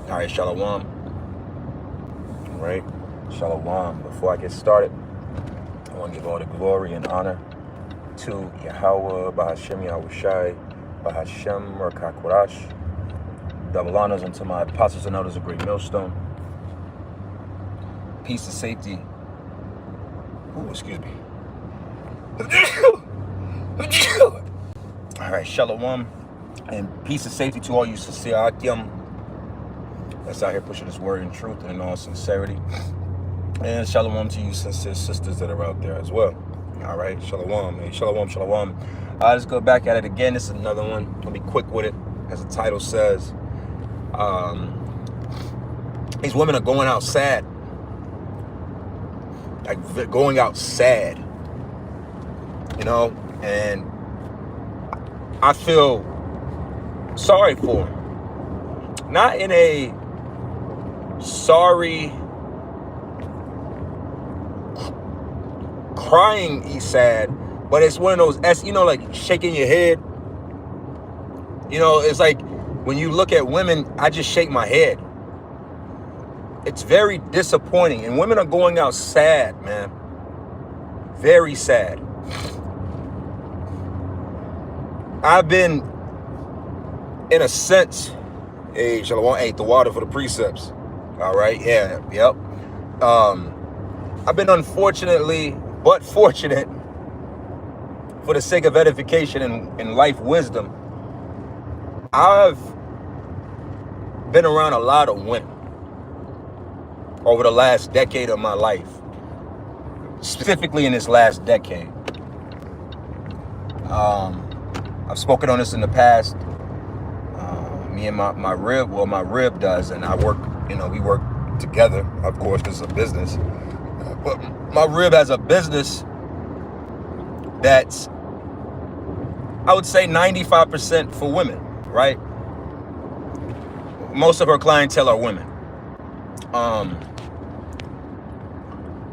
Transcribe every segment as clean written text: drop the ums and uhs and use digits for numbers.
All right, Shalom. All right, Shalom. Before I get started, I want to give all the glory and honor to Yahweh, Bahashem Yahushai, Bahashem Rakakwarash. Double honors unto my apostles and elders of Great Millstone. Peace and safety. Ooh, excuse me. All right, Shalom. And peace and safety to all you sincere Akim that's out here pushing this word in truth and in all sincerity. And Shalom to you sincere sisters that are out there as well. All right, Shalom. Hey, Shalom, Shalom. Let's go back at it again. This is another one. I'll be quick with it. As the title says, these women are going out sad. Like, going out sad. You know? And I feel sorry for them. Not in a sorry, crying sad, but it's one of those, you know, like shaking your head. You know, it's like when you look at women, I just shake my head. It's very disappointing. And women are going out sad, man. Very sad. I've been, in a sense, hey, Shalom, ate the water for the precepts. All right, yeah, yep. I've been unfortunately, but fortunate, for the sake of edification and life wisdom, I've been around a lot of women over the last decade of my life, specifically in this last decade. I've spoken on this in the past. Me and my rib does, and I work, you know, we work together, of course, because it's a business. But my rib has a business that's, I would say 95% for women, right? Most of her clientele are women.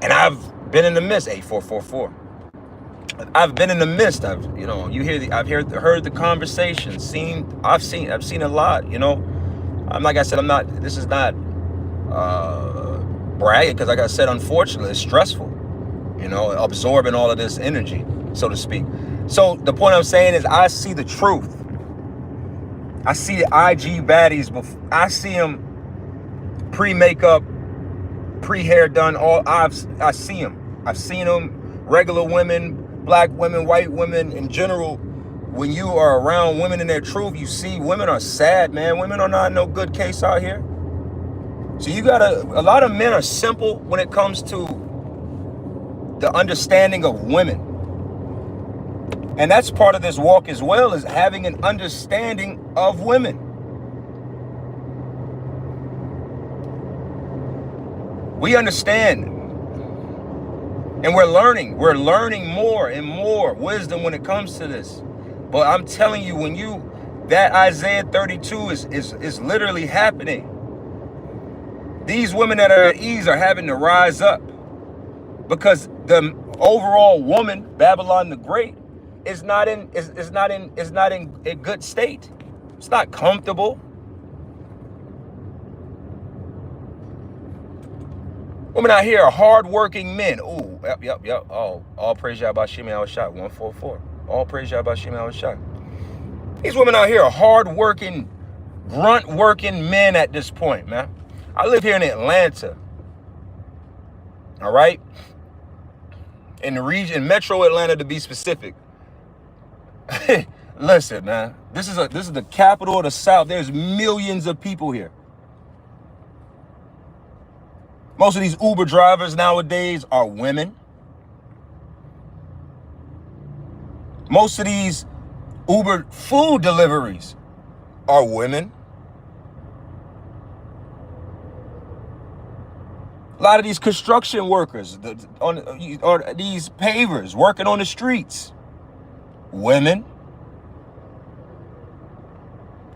And I've been in the midst, 8444. I've been in the midst. I've heard the conversation, I've seen a lot, you know. Like I said, this is not bragging, because like I said, unfortunately, it's stressful, you know, absorbing all of this energy, so to speak. So the point I'm saying is, I see the truth. I see the IG baddies I see them pre-makeup, pre-hair done, I see them. I've seen them, regular women, black women, white women in general. When you are around women in their truth, you see women are sad, man. Women are not no good case out here. So a lot of men are simple when it comes to the understanding of women. And that's part of this walk as well, is having an understanding of women. We understand. And we're learning more and more wisdom when it comes to this. But I'm telling you, that Isaiah 32 is literally happening. These women that are at ease are having to rise up, because the overall woman, Babylon the Great, is not in a good state. It's not comfortable. Women out here are hard-working men. Ooh, yep. Oh, all praise Yahweh Shem Yahushai, 144. All praise Yahweh Shem Yahushai. These women out here are hard-working, grunt-working men at this point, man. I live here in Atlanta. All right? In the region, Metro Atlanta to be specific. Listen, man. This is the capital of the South. There's millions of people here. Most of these Uber drivers nowadays are women. Most of these Uber food deliveries are women. A lot of these construction workers, or these pavers working on the streets, women.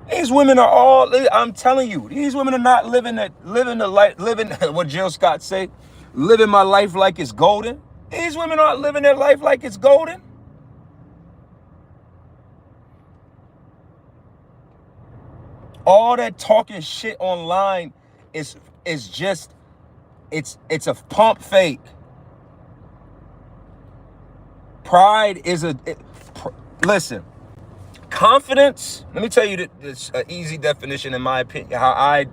These women are all, I'm telling you, these women are not living what Jill Scott say, living my life like it's golden. These women aren't living their life like it's golden. All that talking shit online is just, it's a pump fake. Pride is listen, confidence, let me tell you this easy definition in my opinion, how I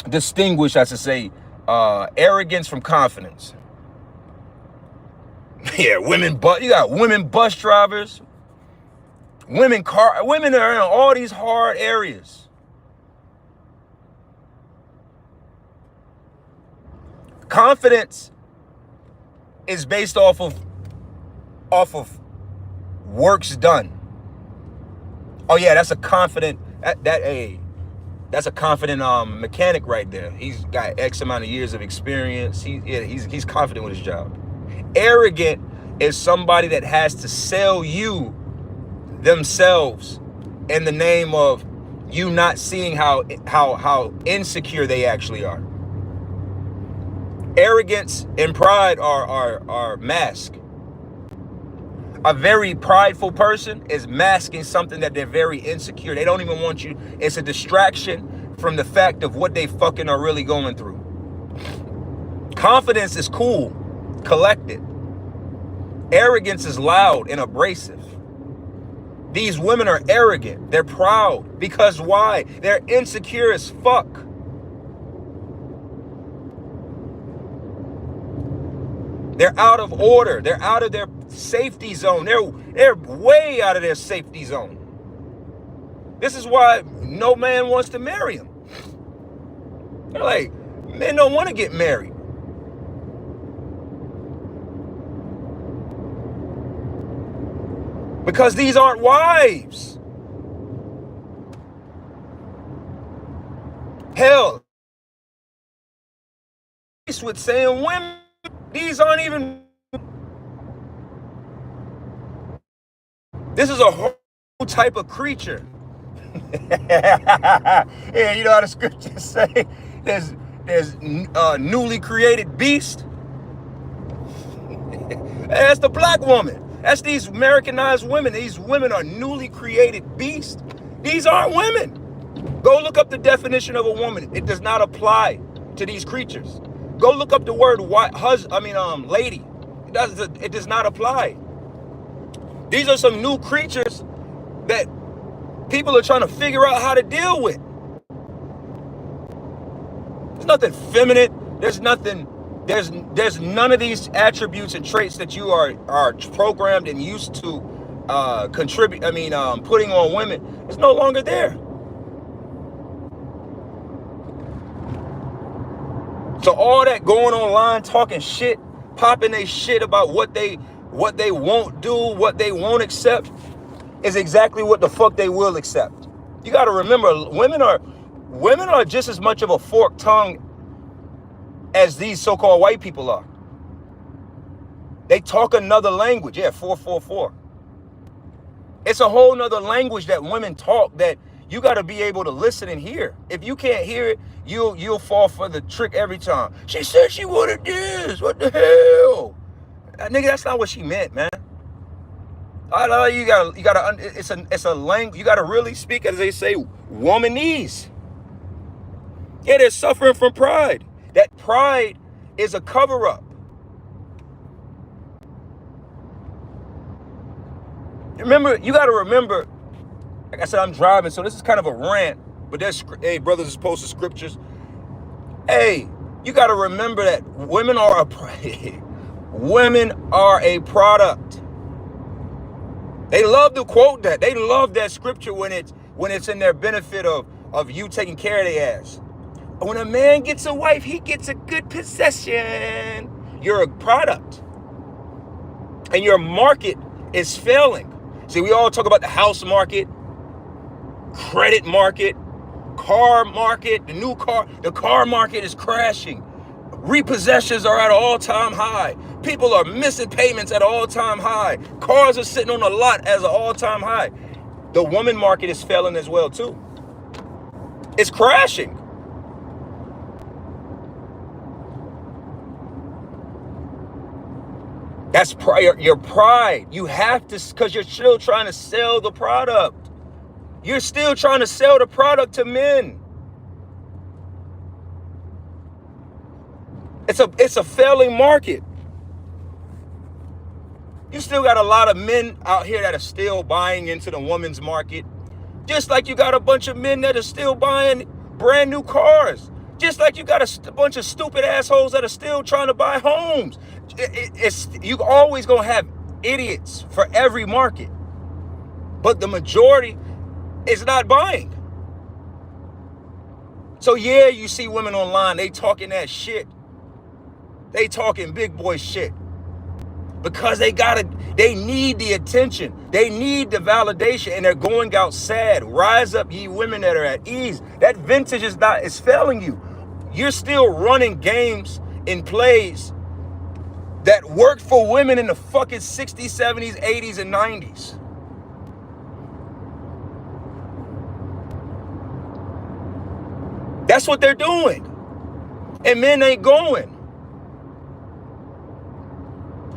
distinguish, I should say, arrogance from confidence. Yeah, you got women bus drivers, women are in all these hard areas. Confidence is based off of works done. Oh yeah, that's a confident that's a confident mechanic right there. He's got X amount of years of experience. He's confident with his job. Arrogant is somebody that has to sell you themselves in the name of you not seeing how insecure they actually are. Arrogance and pride are masked. A very prideful person is masking something that they're very insecure. They don't even want you. It's a distraction from the fact of what they fucking are really going through. Confidence is cool, collected. Arrogance is loud and abrasive. These women are arrogant. They're proud. Because why? They're insecure as fuck. They're out of order. They're out of their safety zone. They're way out of their safety zone. This is why no man wants to marry them. They're like, men don't want to get married. Because these aren't wives. Hell, with saying women, these aren't even. This is a whole type of creature. Yeah, you know how the scriptures say there's newly created beast. That's the black woman. That's these Americanized women. These women are newly created beasts. These aren't women. Go look up the definition of a woman. It does not apply to these creatures. Go look up the word lady. It does not apply. These are some new creatures that people are trying to figure out how to deal with. There's nothing feminine. There's none of these attributes and traits that you are programmed and used to putting on women. It's no longer there. So all that going online, talking shit, popping they shit about what they won't do, what they won't accept, is exactly what the fuck they will accept. You got to remember, women are just as much of a forked tongue as these so-called white people are. They talk another language. Yeah, 444. It's a whole nother language that women talk that you got to be able to listen and hear. If you can't hear it, you'll fall for the trick every time. She said she wanted this. What the hell? Nigga, that's not what she meant, man. It's a language. You gotta really speak, as they say, womanese. Yeah, they're suffering from pride. That pride is a cover-up. You gotta remember, like I said, I'm driving, so this is kind of a rant, but hey, brothers is posting scriptures. Hey, you gotta remember that women are a product. They love to quote that. They love that scripture when it's in their benefit of you taking care of their ass. When a man gets a wife, he gets a good possession. You're a product. And your market is failing. See, we all talk about the house market, credit market, car market, the car market is crashing. Repossessions are at an all-time high. People are missing payments at an all-time high. Cars are sitting on a lot as an all-time high. The woman market is failing as well, too. It's crashing. That's your pride. You have to, because you're still trying to sell the product. You're still trying to sell the product to men. It's a failing market. You still got a lot of men out here that are still buying into the woman's market. Just like you got a bunch of men that are still buying brand new cars. Just like you got a bunch of stupid assholes that are still trying to buy homes. You always gonna have idiots for every market. But the majority is not buying. So yeah, you see women online, they talking that shit. They talking big boy shit. Because they need the attention. They need the validation, and they're going out sad. Rise up, ye women that are at ease. That vintage is failing you. You're still running games and plays that worked for women in the fucking 60s, 70s, 80s, and 90s. That's what they're doing. And men ain't going.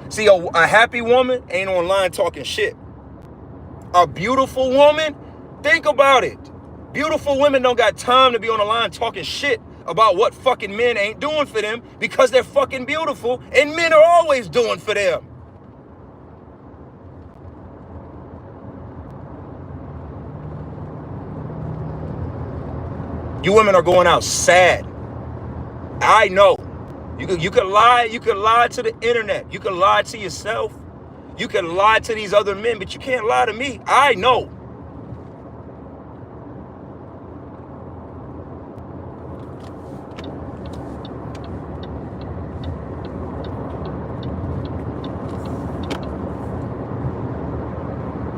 See, a happy woman ain't online talking shit. A beautiful woman, think about it. Beautiful women don't got time to be on the line talking shit about what fucking men ain't doing for them because they're fucking beautiful and men are always doing for them. You women are going out sad. I know. You could lie to the internet. You can lie to yourself. You can lie to these other men, but you can't lie to me. I know.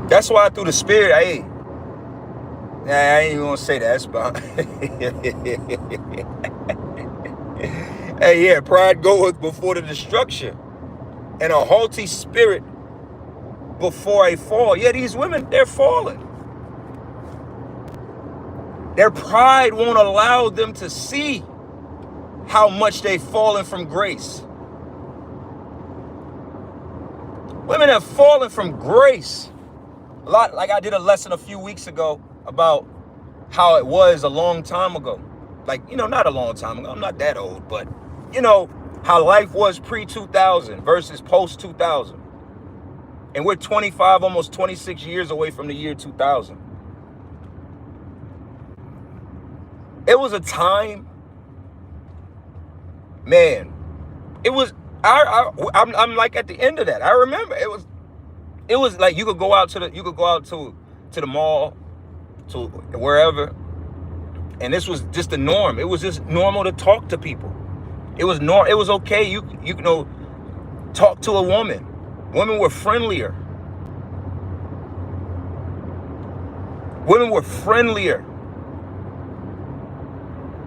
That's why through the spirit, I ain't even gonna say that. That's about hey, yeah, pride goeth before the destruction, and a haughty spirit before a fall. Yeah, these women, they're falling. Their pride won't allow them to see how much they've fallen from grace. Women have fallen from grace. A lot, like I did a lesson a few weeks ago about how it was a long time ago. Like, not a long time ago. I'm not that old, but how life was pre-2000 versus post-2000. And we're 25, almost 26 years away from the year 2000. It was a time, man, it was, I'm like at the end of that. I remember it was like you could go out to the mall, to wherever, and this was just the norm. It was just normal to talk to people. It was okay. You talk to a woman. Women were friendlier. Women were friendlier.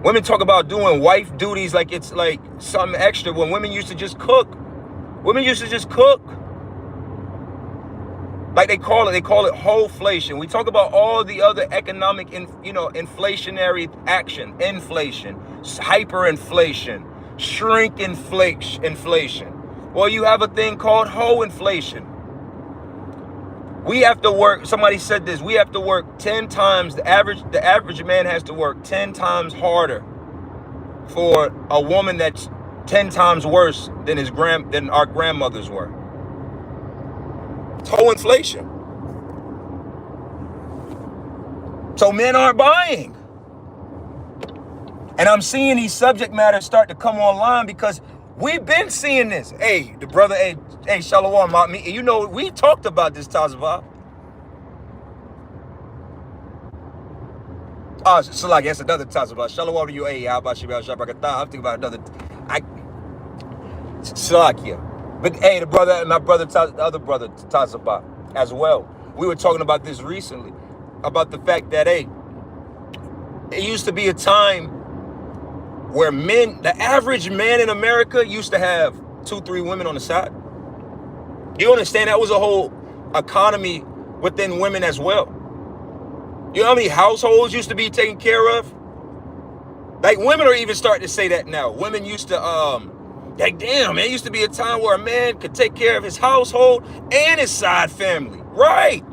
Women talk about doing wife duties like it's like something extra when women used to just cook. Women used to just cook. Like they call it wholeflation. We talk about all the other economic, inflationary action, inflation, hyperinflation, inflation. Well, you have a thing called whole inflation. We have to work, somebody said this, we have to work 10 times, the average man has to work 10 times harder for a woman that's 10 times worse than than our grandmothers were. It's whole inflation. So men aren't buying. And I'm seeing these subject matters start to come online because we've been seeing this. Hey, the brother, hey, Shalom, we talked about this, Tazava. Oh, so like, that's another Tazava. Shalom to you, hey, how about you? I'm thinking about another. Salakia. But hey, the other brother, Tazaba, as well. We were talking about this recently, about the fact that, hey, it used to be a time where the average man in America used to have 2-3 women on the side. You understand? That was a whole economy within women as well. You know how many households used to be taken care of? Like, women are even starting to say that now. Women used to, like, damn, man, it used to be a time where a man could take care of his household and his side family. Right.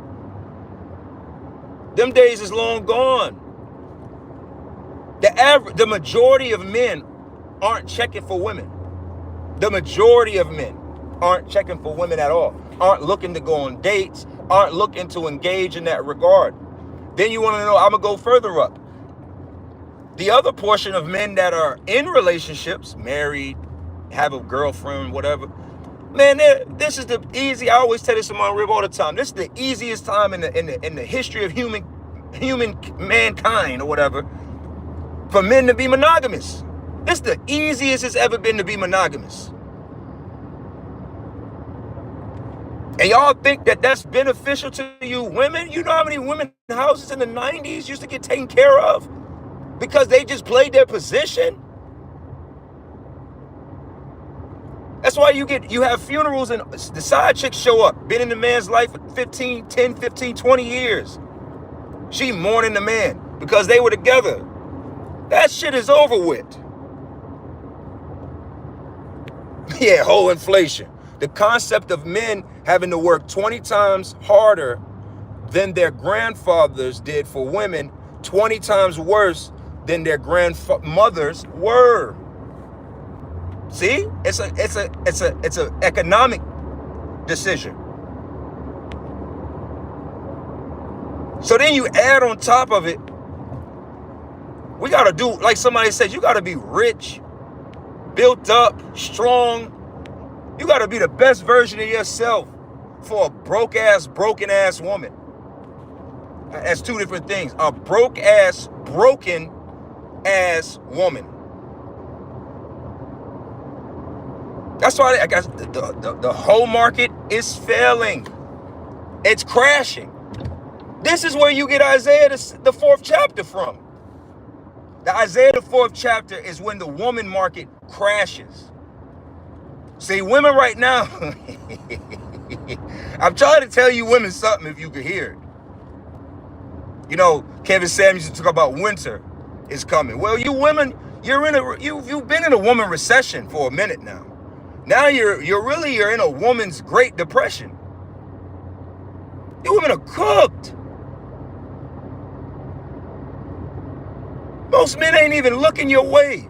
Them days is long gone. The majority of men aren't checking for women. The majority of men aren't checking for women at all. Aren't looking to go on dates. Aren't looking to engage in that regard. Then you want to know, I'm going to go further up. The other portion of men that are in relationships, married, have a girlfriend, whatever. Man, this is the easy. I always tell this to my rib all the time. This is the easiest time in the history of human mankind or whatever for men to be monogamous. This is the easiest it's ever been to be monogamous. And y'all think that that's beneficial to you women? You know how many women houses in the 90s used to get taken care of because they just played their position? That's why you have funerals and the side chicks show up. Been in the man's life for 10, 15, 20 years. She mourning the man because they were together. That shit is over with. Yeah, whole inflation. The concept of men having to work 20 times harder than their grandfathers did for women, 20 times worse than their grandmothers were. See, it's a economic decision. So then you add on top of it, we gotta do, like somebody said, you gotta be rich, built up, strong. You gotta be the best version of yourself for a broken ass woman. That's two different things. A broken ass woman. That's why I guess the whole market is failing. It's crashing. This is where you get Isaiah, the 4th chapter from. The Isaiah, the 4th chapter is when the woman market crashes. See, women right now, I'm trying to tell you women something if you could hear it. You know, Kevin Samuels used to talk about winter is coming. Well, you women, you've been in a woman recession for a minute now. Now you're in a woman's Great Depression. You women are cooked. Most men ain't even looking your way.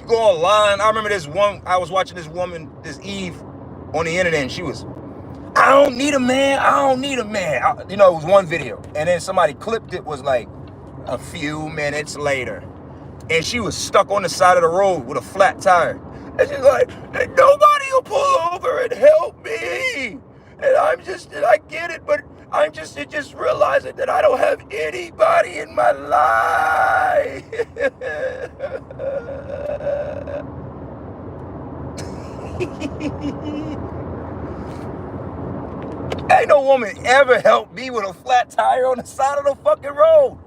You go online. I remember I was watching this woman, this Eve, on the internet, and she was, I don't need a man. You know, it was one video. And then somebody clipped it, was like a few minutes later. And she was stuck on the side of the road with a flat tire. And she's like, nobody will pull over and help me. And I get it, but I'm just realizing that I don't have anybody in my life. Ain't no woman ever helped me with a flat tire on the side of the fucking road.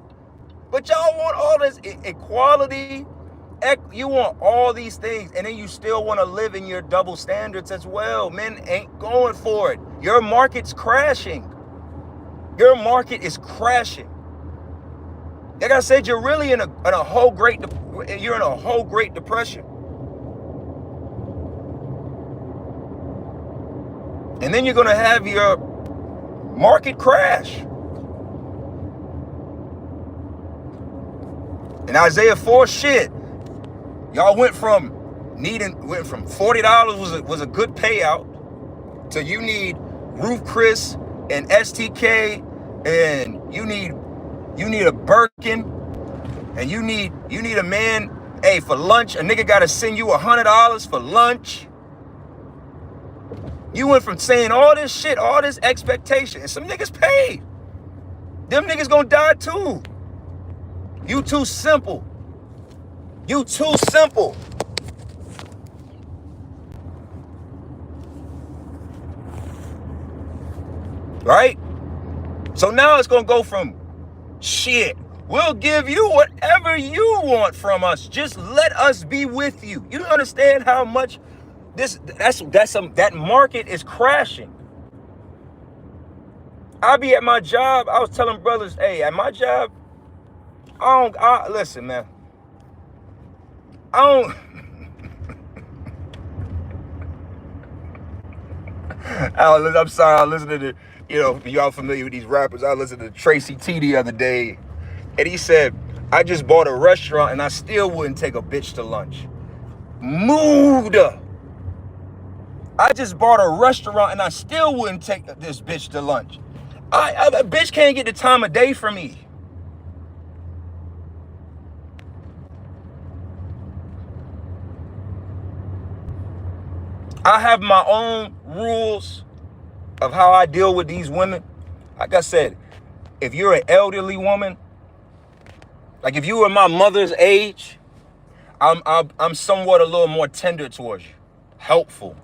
But y'all want all this equality. You want all these things, and then you still want to live in your double standards as well. Men ain't going for it. Your market's crashing. Your market is crashing. Like I said, you're really in a whole great depression. And then you're going to have your market crash. And Isaiah 4 shit. Y'all went from $40 was a good payout to you need Roof Chris and STK, and you need a Birkin, and you need a man. Hey, for lunch, a nigga gotta send you $100 for lunch. You went from saying all this shit, all this expectation, and some niggas paid. Them niggas gonna die too. You too simple. You too simple. Right? So now it's going to go from shit. We'll give you whatever you want from us. Just let us be with you. You don't understand how much that market is crashing. I be at my job. I was telling brothers, hey, at my job, listen, man. I'm sorry, I'm listening to You know, y'all familiar with these rappers. I listened to Tracy T the other day, and he said, I just bought a restaurant and I still wouldn't take a bitch to lunch. Moved up. I just bought a restaurant and I still wouldn't take this bitch to lunch. A bitch can't get the time of day from me. I have my own rules of how I deal with these women. Like I said, if you're an elderly woman, like if you were my mother's age, I'm somewhat a little more tender towards you, helpful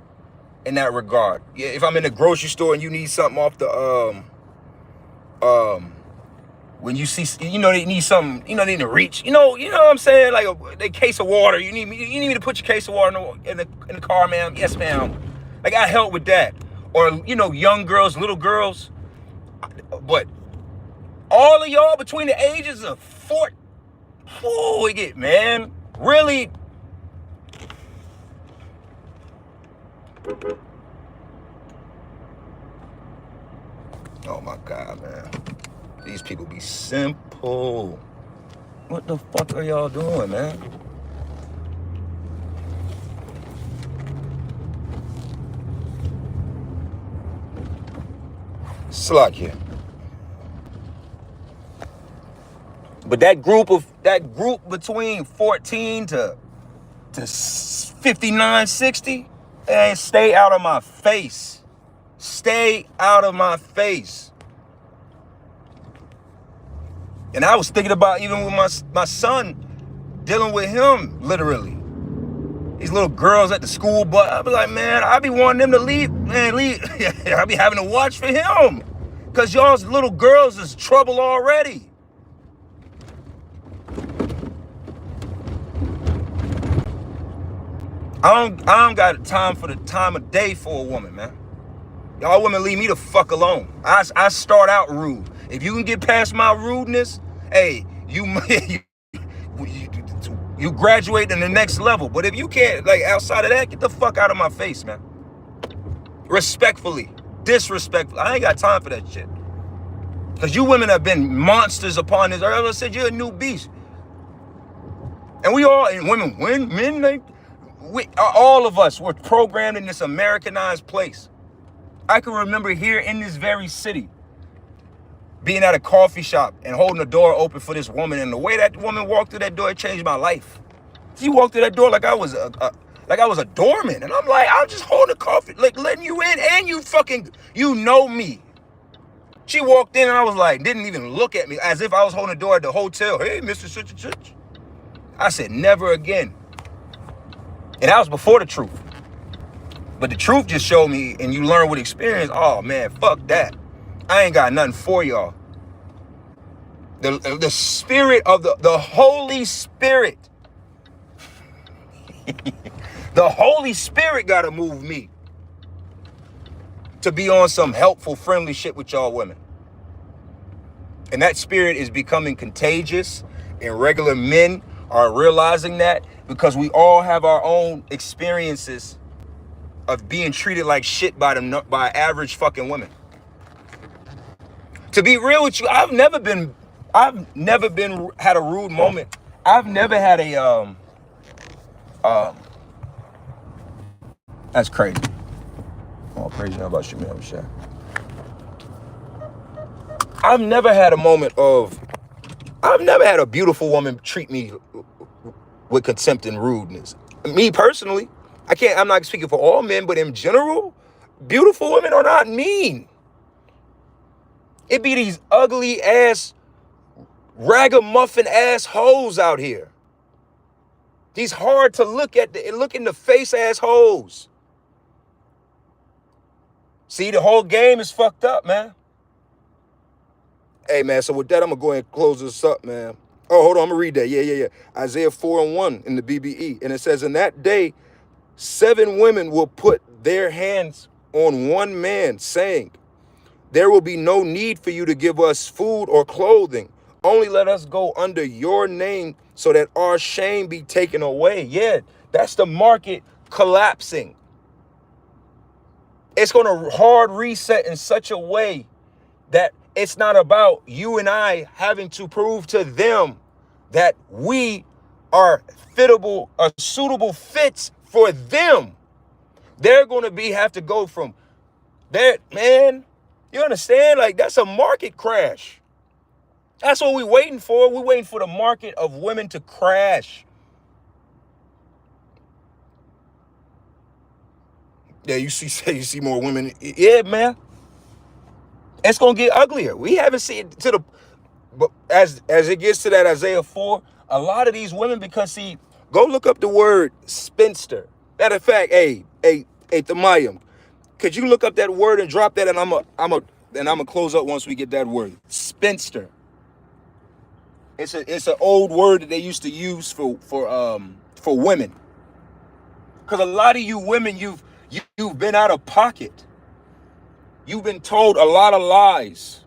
in that regard. Yeah, if I'm in the grocery store and you need something off the when you see, you know, they need something, you know, they need to reach, you know what I'm saying, like a case of water. You need me to put your case of water in the car, ma'am? Yes, ma'am. Like I help with that. Or, you know, young girls, little girls. But all of y'all between the ages of 4, we get, man, really. Oh my God, man. These people be simple. What the fuck are y'all doing, man? Slug here. But that group between 14 to 59, 60, and stay out of my face. Stay out of my face. And I was thinking about even with my son, dealing with him literally. These little girls at the school, but I be like, man, I be wanting them to leave, man, leave. I be having to watch for him. Cause y'all's little girls is trouble already. I don't got time for the time of day for a woman, man. Y'all women leave me the fuck alone. I start out rude. If you can get past my rudeness, hey, you graduate in the next level. But if you can't, like, outside of that, get the fuck out of my face, man. Respectfully, disrespectfully. I ain't got time for that shit. Because you women have been monsters upon this earth. I said you're a new beast. And we all, and women, men, all of us were programmed in this Americanized place. I can remember here in this very city, being at a coffee shop and holding the door open for this woman, and the way that woman walked through that door, it changed my life. She walked through that door like I was a doorman, and I'm like, I'm just holding the coffee, like letting you in, and you know me. She walked in and I was like, didn't even look at me, as if I was holding the door at the hotel. Hey, Mr. Such and Such. I said, never again. And that was before the truth. But the truth just showed me, and you learn with experience, oh man, fuck that. I ain't got nothing for y'all. The spirit of the Holy Spirit. The Holy Spirit gotta move me to be on some helpful, friendly shit with y'all women. And that spirit is becoming contagious, and regular men are realizing that, because we all have our own experiences of being treated like shit by average fucking women. To be real with you, I've never been had a rude moment. I've never had a that's crazy. Oh, crazy now about shit, man. Shit. I've never had a beautiful woman treat me with contempt and rudeness. Me personally, I'm not speaking for all men, but in general, beautiful women are not mean. It be these ugly ass, ragamuffin ass hoes out here. These hard to look in the face ass hoes. See, the whole game is fucked up, man. Hey, man, so with that, I'm going to go ahead and close this up, man. Oh, hold on, I'm going to read that. Yeah. Isaiah 4:1 in the BBE. And it says, in that day, 7 women will put their hands on one man, saying, there will be no need for you to give us food or clothing. Only let us go under your name so that our shame be taken away. Yeah, that's the market collapsing. It's going to hard reset in such a way that it's not about you and I having to prove to them that we are suitable fits for them. They're going to have to go from that, man. You understand? Like, that's a market crash. That's what we're waiting for. We're waiting for the market of women to crash. Yeah, you see more women. Yeah, man. It's gonna get uglier. We haven't seen to the, but as it gets to that Isaiah 4, a lot of these women, because see, go look up the word spinster. Matter of fact, hey, Thamayim, could you look up that word and drop that, and I'm gonna close up once we get that word. Spinster. It's an old word that they used to use for women. Because a lot of you women, you've been out of pocket. You've been told a lot of lies.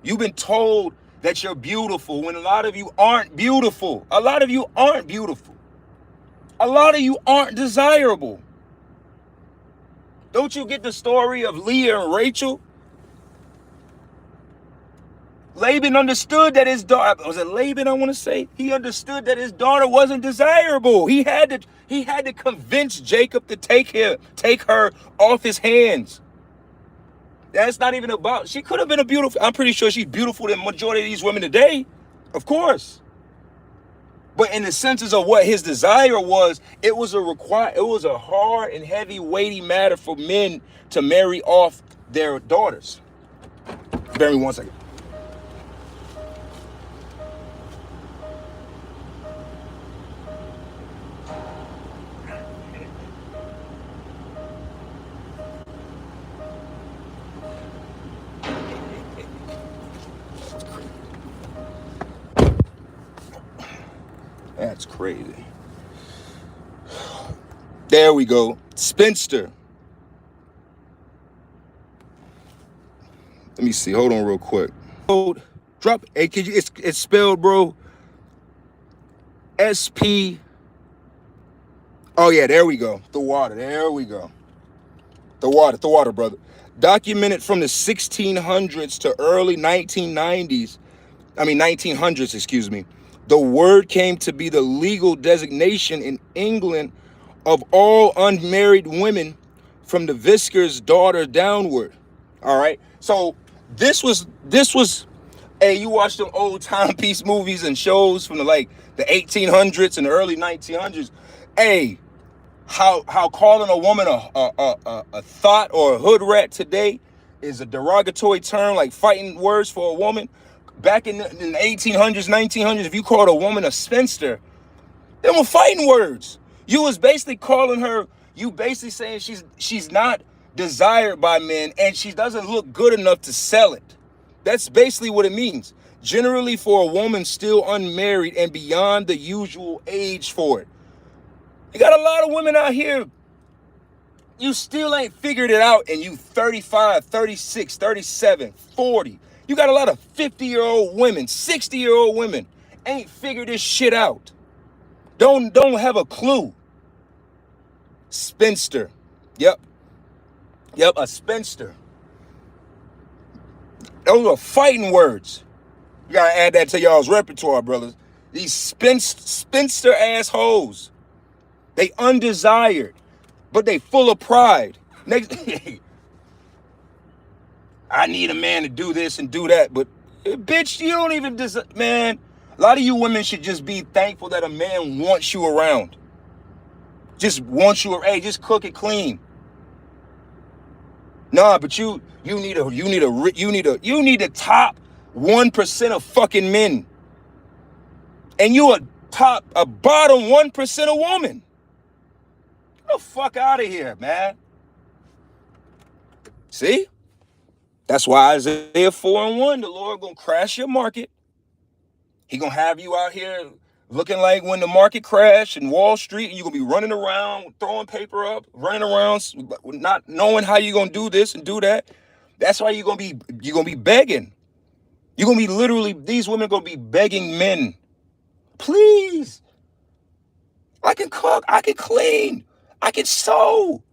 You've been told that you're beautiful when a lot of you aren't beautiful. A lot of you aren't beautiful. A lot of you aren't desirable. Don't you get the story of Leah and Rachel? Laban understood that his daughter, was it Laban I want to say? He understood that his daughter wasn't desirable. He had to convince Jacob to take her off his hands. That's not even about, she could have been I'm pretty sure she's beautiful than the majority of these women today. Of course. But in the senses of what his desire was, it was a hard and heavy, weighty matter for men to marry off their daughters. Bear me 1 second. That's crazy. There we go. Spinster. Let me see. Hold on real quick. Drop. Hey, it's spelled, bro. SP. Oh, yeah, there we go. The water. There we go. The water, brother. Documented from the 1600s to early 1990s. 1900s, excuse me. The word came to be the legal designation in England of all unmarried women from the vicar's daughter downward. All right. So this was, hey, you watch them old timepiece movies and shows from the 1800s and the early 1900s. Hey, how calling a woman a thought or a hood rat today is a derogatory term, like fighting words for a woman. Back in the 1800s, 1900s, if you called a woman a spinster, they were fighting words. You was basically calling her, you basically saying she's not desired by men and she doesn't look good enough to sell it. That's basically what it means. Generally for a woman still unmarried and beyond the usual age for it. You got a lot of women out here, you still ain't figured it out, and you 35, 36, 37, 40. You got a lot of 50-year-old women, 60-year-old women ain't figured this shit out. Don't have a clue. Spinster. Yep, a spinster. Those are fighting words. You gotta add that to y'all's repertoire, brothers. These spinster assholes. They undesired, but they full of pride. Next, I need a man to do this and do that, but bitch, you don't even man. A lot of you women should just be thankful that a man wants you around. Just wants you. Hey, just cook it clean. Nah, but you need the top 1% of fucking men, and you a bottom 1% of woman. Get the fuck out of here, man. See? That's why Isaiah 4:1, the Lord gonna crash your market. He gonna have you out here looking like when the market crashed in Wall Street, and you're gonna be running around, throwing paper up, running around, not knowing how you're gonna do this and do that. That's why you're gonna be begging. You're gonna be literally, these women are gonna be begging men. Please. I can cook, I can clean, I can sew.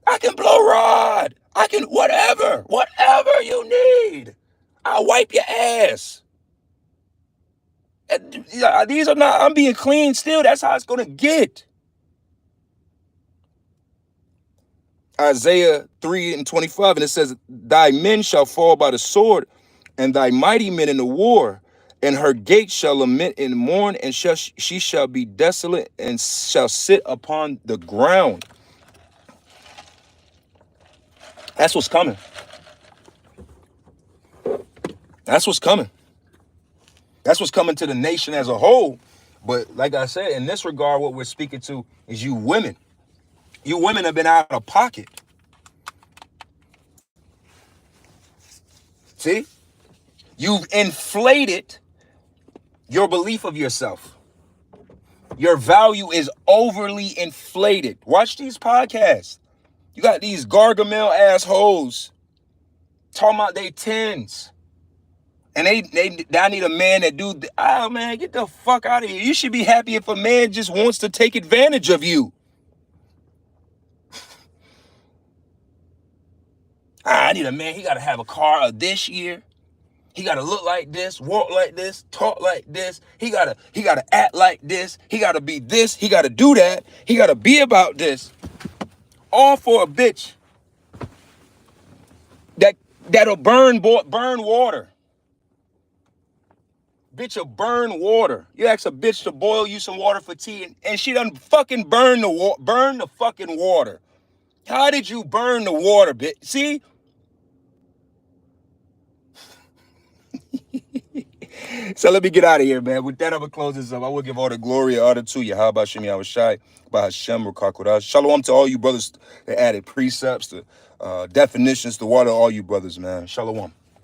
I can blow rod. I can whatever you need. I'll wipe your ass. These are not, I'm being clean still. That's how it's going to get. Isaiah 3:25, and it says, thy men shall fall by the sword, and thy mighty men in the war, and her gates shall lament and mourn, and she shall be desolate and shall sit upon the ground. That's what's coming. That's what's coming. That's what's coming to the nation as a whole. But like I said, in this regard, what we're speaking to is you women. You women have been out of pocket. See? You've inflated your belief of yourself. Your value is overly inflated. Watch these podcasts. You got these Gargamel assholes talking about they tens. And I need a man that do, oh man, get the fuck out of here. You should be happy if a man just wants to take advantage of you. I need a man, he got to have a car of this year. He got to look like this, walk like this, talk like this. He got to act like this. He got to be this. He got to do that. He got to be about this. All for a bitch that'll burn water. Bitch will burn water. You ask a bitch to boil you some water for tea, and she done fucking burn the fucking water. How did you burn the water, bitch? See? So let me get out of here, man. With that, I'm going to close this up. I will give all the glory and honor to you. How about Shemi Awashai? By Hashem Rukakuraj. Shalom to all you brothers that added precepts, the definitions, the water, all you brothers, man. Shalom.